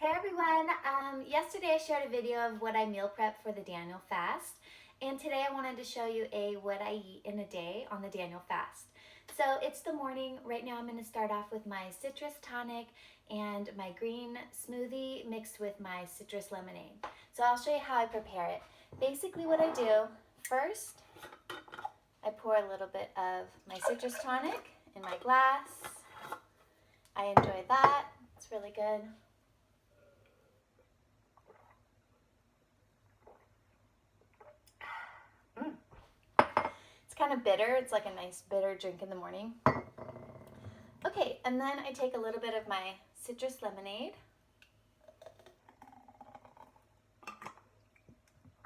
Hey everyone, yesterday I shared a video of what I meal prep for the Daniel fast, and today I wanted to show you what I eat in a day on the Daniel fast. So it's the morning. Right now I'm going to start off with my citrus tonic and my green smoothie mixed with my citrus lemonade. So I'll show you how I prepare it. Basically what I do, first I pour a little bit of my citrus tonic in my glass. I enjoy that, it's really good. It's kind of bitter. It's like a nice bitter drink in the morning. Okay, and then I take a little bit of my citrus lemonade.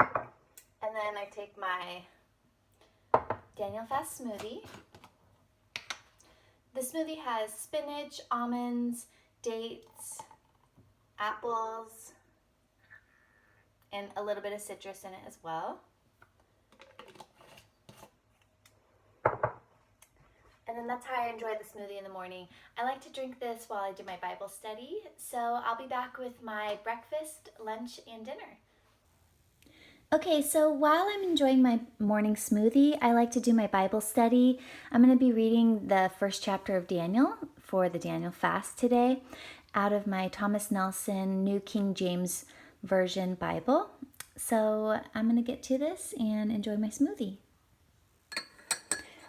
And then I take my Daniel Fast smoothie. The smoothie has spinach, almonds, dates, apples, and a little bit of citrus in it as well. And then that's how I enjoy the smoothie in the morning. I like to drink this while I do my Bible study. So I'll be back with my breakfast, lunch, and dinner. Okay, so while I'm enjoying my morning smoothie, I like to do my Bible study. I'm going to be reading the first chapter of Daniel for the Daniel fast today out of my Thomas Nelson New King James Version Bible. So I'm going to get to this and enjoy my smoothie.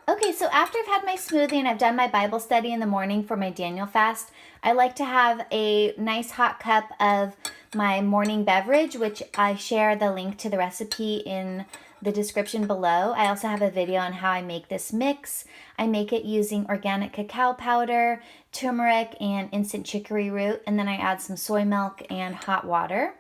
Okay, so after I've had my smoothie and I've done my Bible study in the morning for my Daniel fast, I like to have a nice hot cup of my morning beverage, which I share the link to the recipe in the description below. I also have a video on how I make this mix. I make it using organic cacao powder, turmeric, and instant chicory root, and then I add some soy milk and hot water.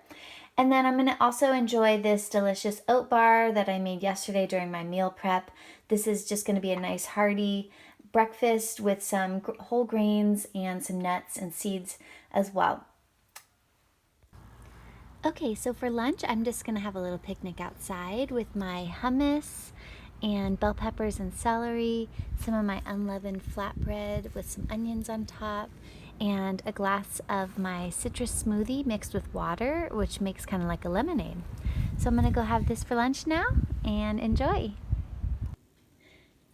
And then I'm going to also enjoy this delicious oat bar that I made yesterday during my meal prep. This is just going to be a nice hearty breakfast with some whole grains and some nuts and seeds as well. Okay, so for lunch, I'm just going to have a little picnic outside with my hummus and bell peppers and celery, some of my unleavened flatbread with some onions on top, and a glass of my citrus smoothie mixed with water, which makes kind of like a lemonade. So I'm going to go have this for lunch now and enjoy.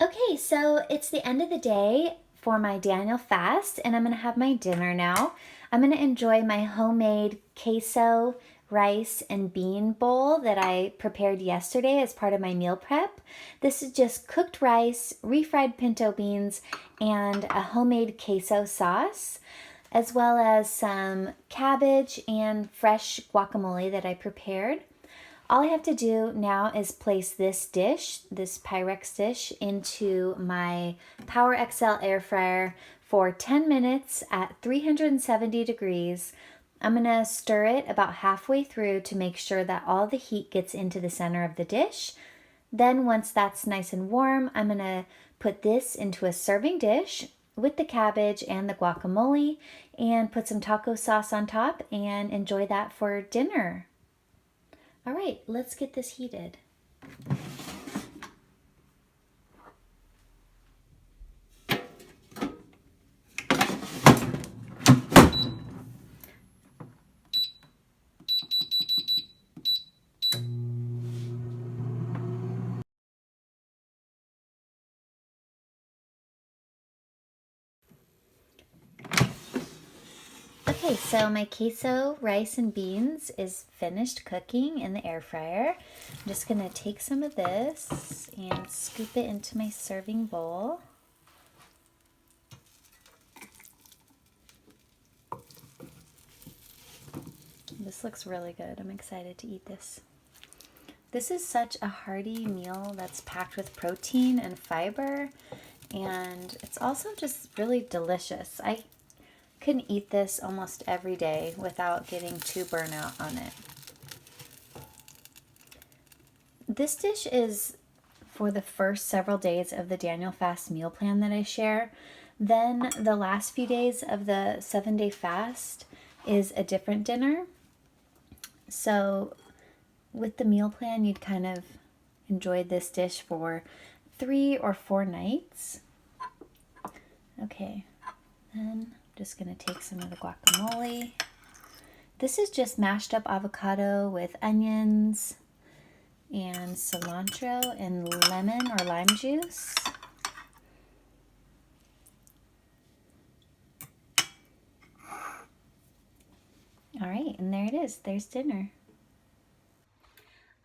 Okay, so it's the end of the day for my Daniel fast, and I'm going to have my dinner now. I'm going to enjoy my homemade queso, rice, and bean bowl that I prepared yesterday as part of my meal prep. This is just cooked rice, refried pinto beans, and a homemade queso sauce, as well as some cabbage and fresh guacamole that I prepared. All I have to do now is place this dish, this Pyrex dish, into my Power XL air fryer for 10 minutes at 370 degrees. I'm going to stir it about halfway through to make sure that all the heat gets into the center of the dish. Then once that's nice and warm, I'm going to put this into a serving dish with the cabbage and the guacamole and put some taco sauce on top and enjoy that for dinner. All right, let's get this heated. Okay, so my queso, rice, and beans is finished cooking in the air fryer. I'm just going to take some of this and scoop it into my serving bowl. This looks really good. I'm excited to eat this. This is such a hearty meal that's packed with protein and fiber, and it's also just really delicious. I can eat this almost every day without getting too burnt out on it. This dish is for the first several days of the Daniel fast meal plan that I share. Then the last few days of the 7-day fast is a different dinner. So with the meal plan, you'd kind of enjoy this dish for 3 or 4 nights. Okay, then I'm just going to take some of the guacamole This is just mashed up avocado with onions and cilantro and lemon or lime juice. All right, and there it is. There's dinner.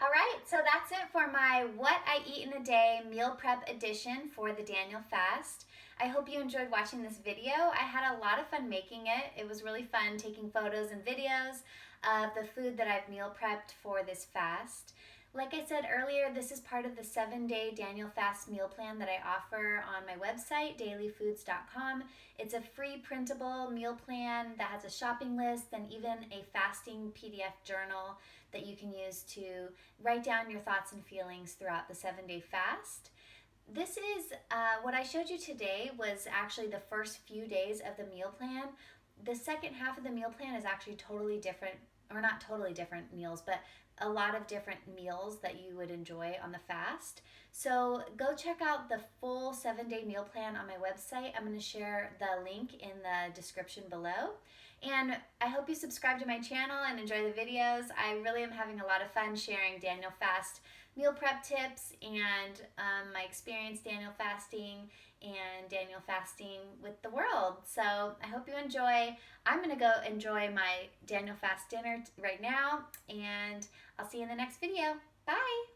All right, so that's it for my What I Eat in a Day meal prep edition for the Daniel fast. I hope you enjoyed watching this video. I had a lot of fun making it. It was really fun taking photos and videos of the food that I've meal prepped for this fast. Like I said earlier, this is part of the 7-day Daniel Fast meal plan that I offer on my website, dailyfoods.com. It's a free printable meal plan that has a shopping list and even a fasting PDF journal that you can use to write down your thoughts and feelings throughout the 7-day fast. This is what I showed you today was actually the first few days of the meal plan. The second half of the meal plan is actually totally different, or not totally different meals, but a lot of different meals that you would enjoy on the fast. So go check out the full 7-day meal plan on my website. I'm going to share the link in the description below. And I hope you subscribe to my channel and enjoy the videos. I really am having a lot of fun sharing Daniel Fast meal prep tips and my experience Daniel fasting and Daniel fasting with the world. So I hope you enjoy. I'm going to go enjoy my Daniel Fast dinner right now, and I'll see you in the next video. Bye!